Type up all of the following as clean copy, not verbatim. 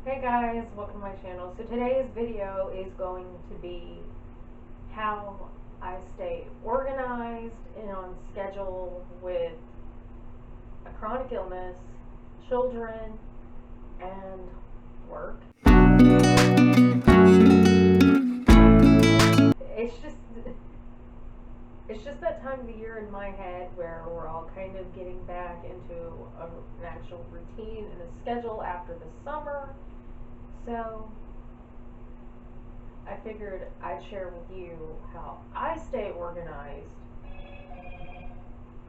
Hey guys, welcome to my channel. So today's video is going to be how I stay organized and on schedule with a chronic illness, children, and work. It's just it's just that time of the year in my head where we're all kind of getting back into an actual routine and a schedule after the summer. So I figured I'd share with you how I stay organized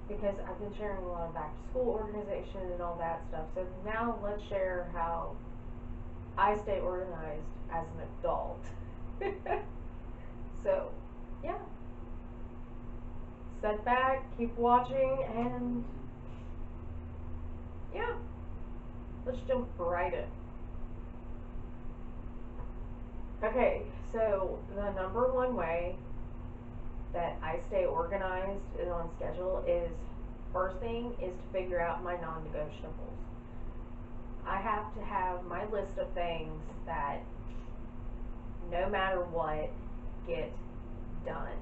because I've been sharing a lot of back to school organization and all that stuff. So now let's share how I stay organized as an adult. So, yeah. Sit back, keep watching, and yeah, let's jump right in. Okay, so the number one way that I stay organized and on schedule is, first thing is to figure out my non-negotiables. I have to have my list of things that no matter what get done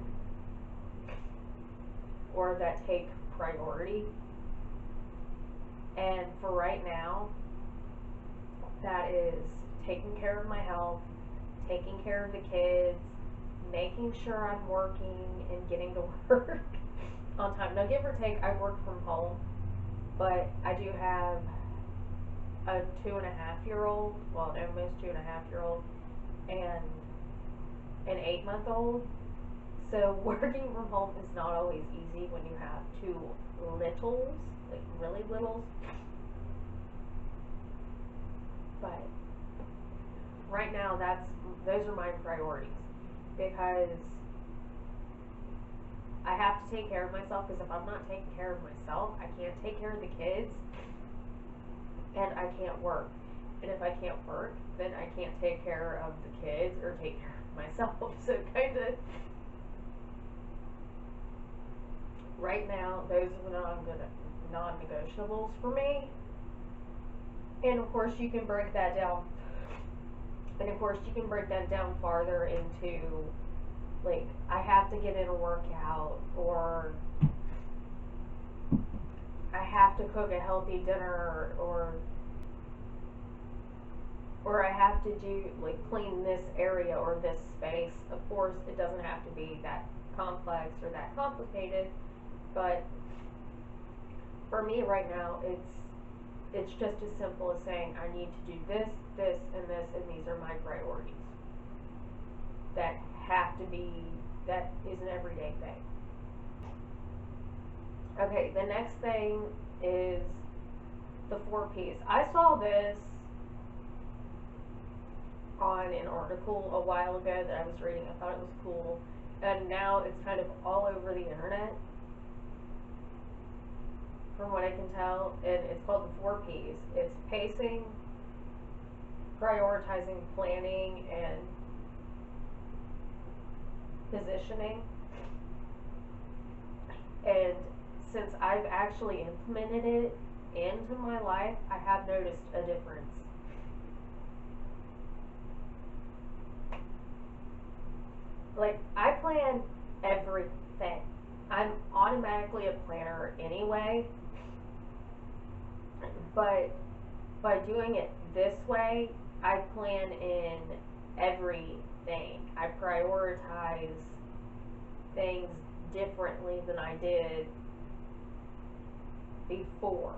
or that take priority. And for right now, that is taking care of my health, taking care of the kids, making sure I'm working and getting to work on time. Now, give or take, I work from home, but I do have a 2.5-year-old, well, almost 2.5-year-old, and an 8-month-old. So working from home is not always easy when you have two littles, like really littles. But right now, those are my priorities, because I have to take care of myself, because if I'm not taking care of myself, I can't take care of the kids, and I can't work. And if I can't work, then I can't take care of the kids or take care of myself. So kind of, right now, those are the non-negotiables for me. And of course, you can break that down. And of course, you can break that down farther into, like, I have to get in a workout, or I have to cook a healthy dinner, or I have to do, like, clean this area or this space. Of course, it doesn't have to be that complex or that complicated, but for me right now, it's just as simple as saying I need to do this, this, and this, and these are my priorities. That is an everyday thing. Okay, the next thing is the 4 Ps. I saw this on an article a while ago that I was reading. I thought it was cool, and now it's kind of all over the internet, from what I can tell, and it's called the 4 Ps. It's pacing, prioritizing, planning, and positioning. And since I've actually implemented it into my life, I have noticed a difference. Like, I plan everything. I'm automatically a planner anyway, but by doing it this way, I plan in everything. I prioritize things differently than I did before.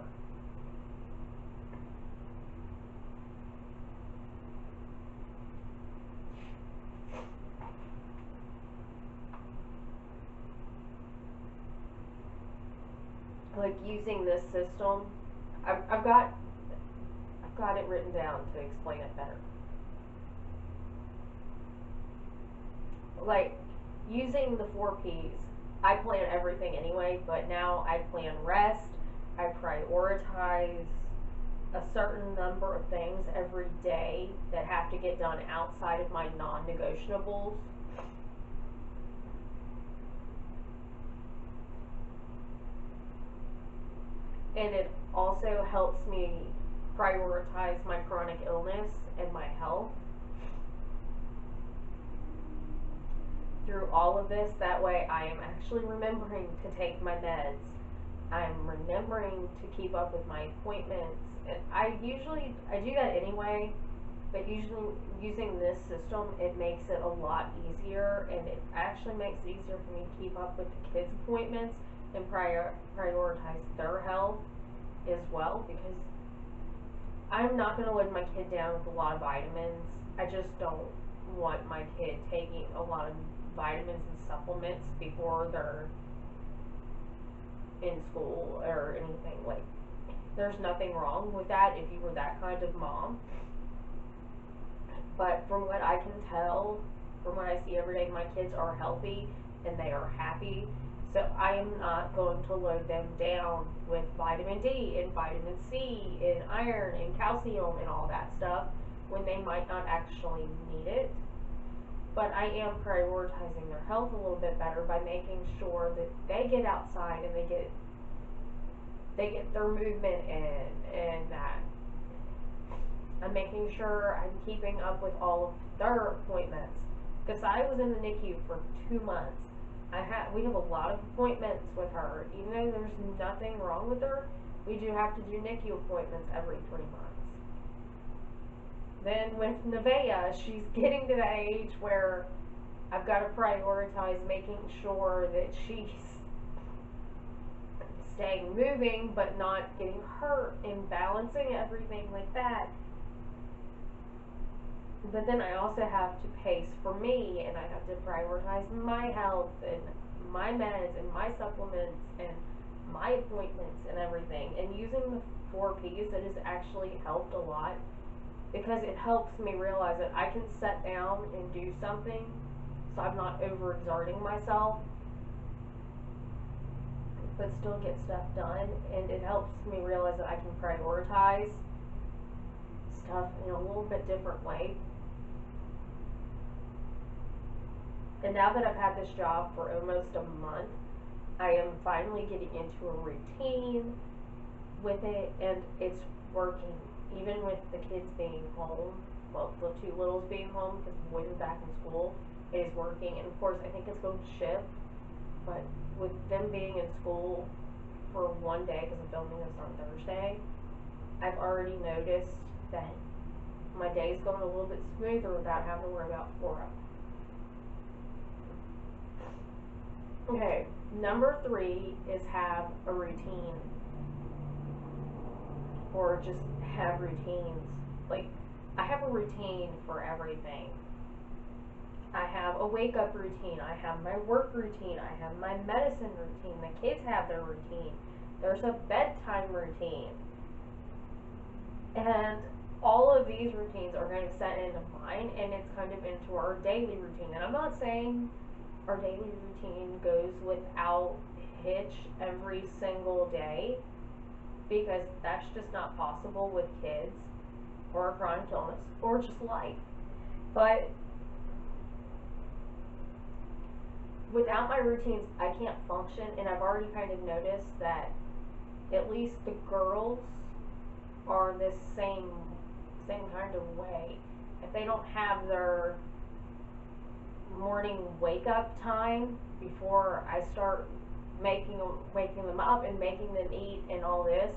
Like, using this system, I've got it written down to explain it better. Like, using the 4 Ps, I plan everything anyway, but now I plan rest, I prioritize a certain number of things every day that have to get done outside of my non-negotiables. And it also helps me prioritize my chronic illness and my health through all of this. That way I am actually remembering to take my meds. I'm remembering to keep up with my appointments. And I do that anyway, but usually using this system, it makes it a lot easier, and it actually makes it easier for me to keep up with the kids' appointments and prioritize their health as well, because I'm not going to load my kid down with a lot of vitamins. I just don't want my kid taking a lot of vitamins and supplements before they're in school or anything. Like, there's nothing wrong with that if you were that kind of mom. But from what I can tell, from what I see every day, my kids are healthy and they are happy. So I am not going to load them down with vitamin D and vitamin C and iron and calcium and all that stuff when they might not actually need it. But I am prioritizing their health a little bit better by making sure that they get outside and they get their movement in, and that I'm making sure I'm keeping up with all of their appointments. Because I was in the NICU for 2 months. We have a lot of appointments with her. Even though there's nothing wrong with her, we do have to do NICU appointments every 3 months. Then with Nevaeh, she's getting to that age where I've got to prioritize making sure that she's staying moving but not getting hurt and balancing everything like that. But then I also have to pace for me, and I have to prioritize my health and my meds and my supplements and my appointments and everything. And using the 4 Ps, it has actually helped a lot, because it helps me realize that I can sit down and do something so I'm not overexerting myself but still get stuff done. And it helps me realize that I can prioritize stuff in a little bit different way. And now that I've had this job for almost a month, I am finally getting into a routine with it, and it's working. Even with the kids being home, well, the 2 littles being home because the boys are back in school, it is working. And of course, I think it's going to shift, but with them being in school for 1 day, because I'm filming this on Thursday, I've already noticed that my day's going a little bit smoother without having to worry about 4 of them. Okay, number 3 is have a routine, or just have routines. Like, I have a routine for everything. I have a wake up routine, I have my work routine, I have my medicine routine, the kids have their routine, there's a bedtime routine. And all of these routines are going to set into mine, and it's kind of into our daily routine. And I'm not saying our daily routine goes without hitch every single day, because that's just not possible with kids or a chronic illness or just life. But without my routines, I can't function. And I've already kind of noticed that at least the girls are this same kind of way. If they don't have their morning wake up time before I start waking them up and making them eat and all this,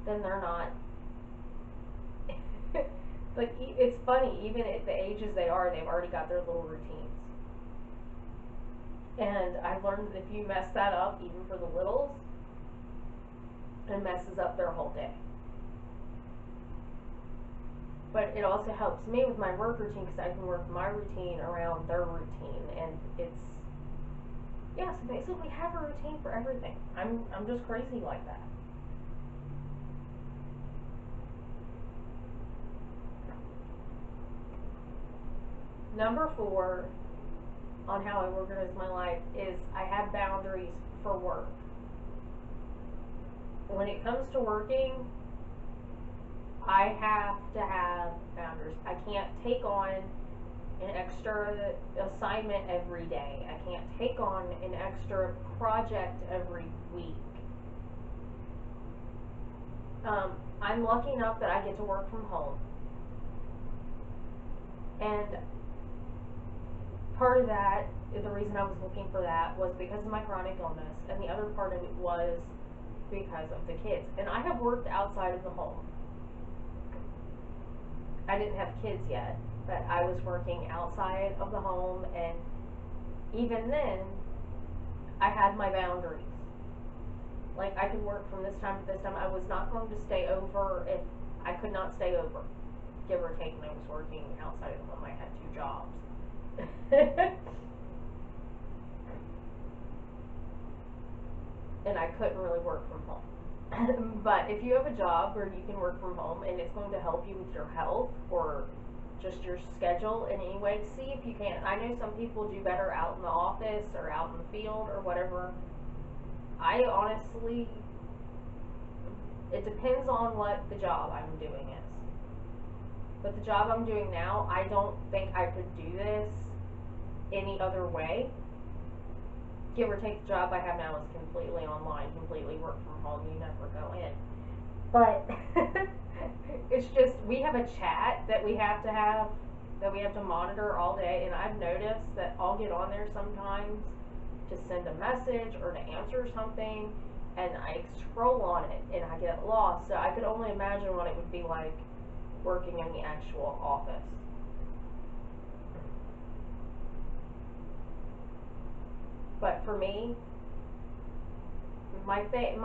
then they're not like, it's funny, even at the ages they are, they've already got their little routines. And I've learned that if you mess that up, even for the littles, it messes up their whole day. But it also helps me with my work routine, because I can work my routine around their routine. And it's, yeah, so basically have a routine for everything. I'm just crazy like that. Number 4 on how I organize my life is I have boundaries for work. When it comes to working, I have to have boundaries. I can't take on an extra assignment every day. I can't take on an extra project every week. I'm lucky enough that I get to work from home. And part of that, the reason I was looking for that was because of my chronic illness, and the other part of it was because of the kids. And I have worked outside of the home. I didn't have kids yet, but I was working outside of the home, and even then, I had my boundaries. Like, I could work from this time to this time. I was not going to stay over if I could not stay over. Give or take, when I was working outside of the home, I had 2 jobs. And I couldn't really work from home. But if you have a job where you can work from home and it's going to help you with your health or just your schedule in any way, see if you can. I know some people do better out in the office or out in the field or whatever. I honestly, it depends on what the job I'm doing is. But the job I'm doing now, I don't think I could do this any other way. Give or take, the job I have now is completely online, completely work from home, you never go in. But it's just, we have a chat that we have to monitor all day, and I've noticed that I'll get on there sometimes to send a message or to answer something, and I scroll on it and I get lost. So I could only imagine what it would be like working in the actual office. But for me, my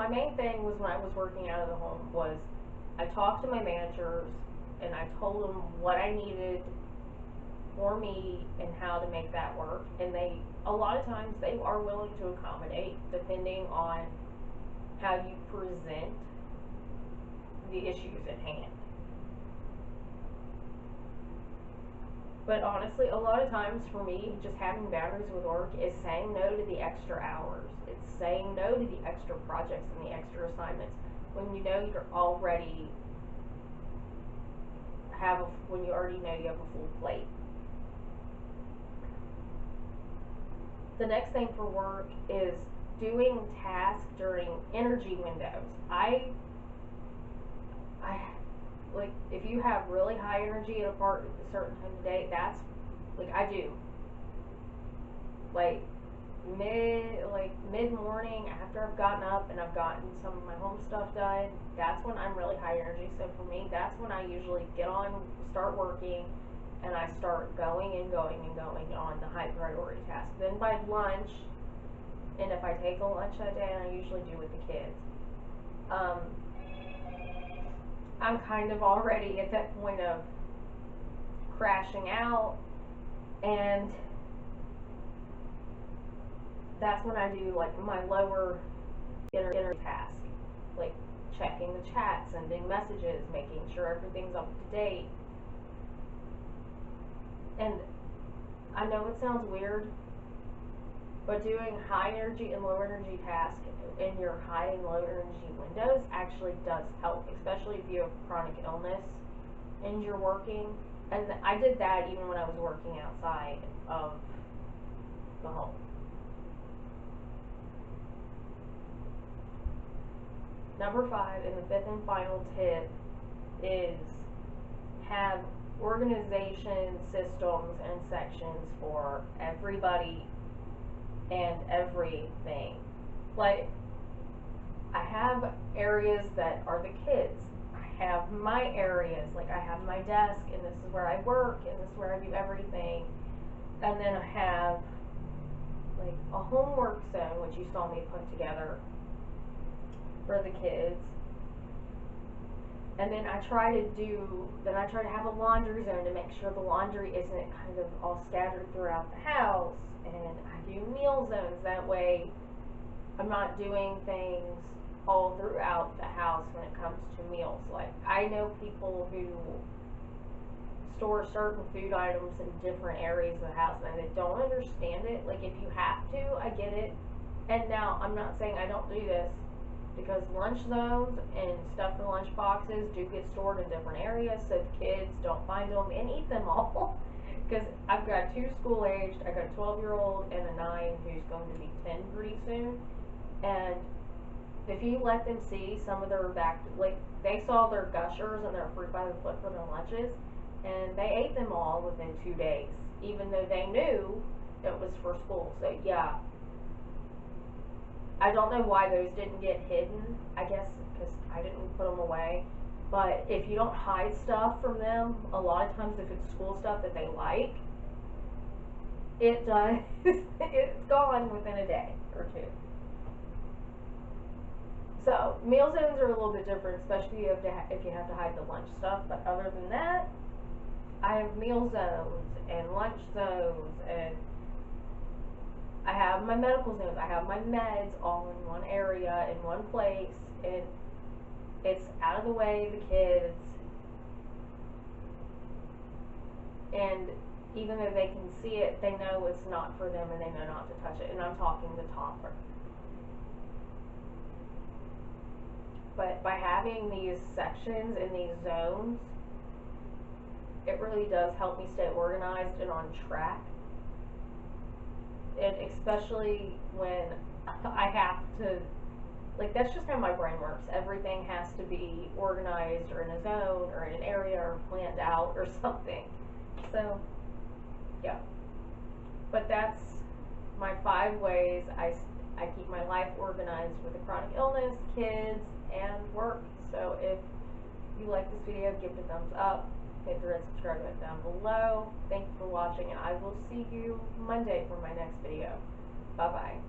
main thing was when I was working out of the home was I talked to my managers and I told them what I needed for me and how to make that work, and a lot of times they are willing to accommodate depending on how you present the issues at hand. But honestly, a lot of times for me, just having boundaries with work is saying no to the extra hours. It's saying no to the extra projects and the extra assignments when you know you're already when you already know you have a full plate. The next thing for work is doing tasks during energy windows. I like, if you have really high energy at a certain time of day, that's like I do. Like mid morning after I've gotten up and I've gotten some of my home stuff done, that's when I'm really high energy. So for me, that's when I usually start working, and I start going and going and going on the high priority tasks. Then by lunch, and if I take a lunch that day, and I usually do with the kids, I'm kind of already at that point of crashing out, and that's when I do like my lower energy task, like checking the chat, sending messages, making sure everything's up to date. And I know it sounds weird, but doing high energy and low energy tasks in your high and low energy windows actually does help, especially if you have chronic illness and you're working. And I did that even when I was working outside of the home. Number 5, and the 5th and final tip, is have organization systems and sections for everybody and everything. Like, I have areas that are the kids. I have my areas, like I have my desk, and this is where I work, and this is where I do everything. And then I have like a homework zone, which you saw me put together for the kids. And then I try to have a laundry zone to make sure the laundry isn't kind of all scattered throughout the house. And I do meal zones, that way I'm not doing things all throughout the house when it comes to meals. Like, I know people who store certain food items in different areas of the house, and they don't understand it. Like, if you have to, I get it. And now, I'm not saying I don't do this, because lunch zones and stuff in lunch boxes do get stored in different areas so the kids don't find them and eat them all. Because I've got 2 school-aged, I got a 12-year-old and a 9 who's going to be 10 pretty soon. And if you let them see some of their like they saw their gushers and their fruit by the foot for their lunches, and they ate them all within 2 days, even though they knew it was for school. So yeah, I don't know why those didn't get hidden. I guess because I didn't put them away. But if you don't hide stuff from them, a lot of times if it's school stuff that they like, it does. It's gone within a day or two. So meal zones are a little bit different, especially if you have to hide the lunch stuff. But other than that, I have meal zones and lunch zones, and I have my medical zones. I have my meds all in one area, in one place, and it's out of the way of the kids. And even though they can see it, they know it's not for them, and they know not to touch it. And I'm talking the toddler. But by having these sections and these zones, it really does help me stay organized and on track. And especially when I have to, like, that's just how my brain works. Everything has to be organized or in a zone or in an area or planned out or something. So, yeah. But that's my 5 ways I keep my life organized with a chronic illness, kids, and work. So if you like this video, give it a thumbs up. Hit the red subscribe button down below. Thank you for watching, and I will see you Monday for my next video. Bye-bye.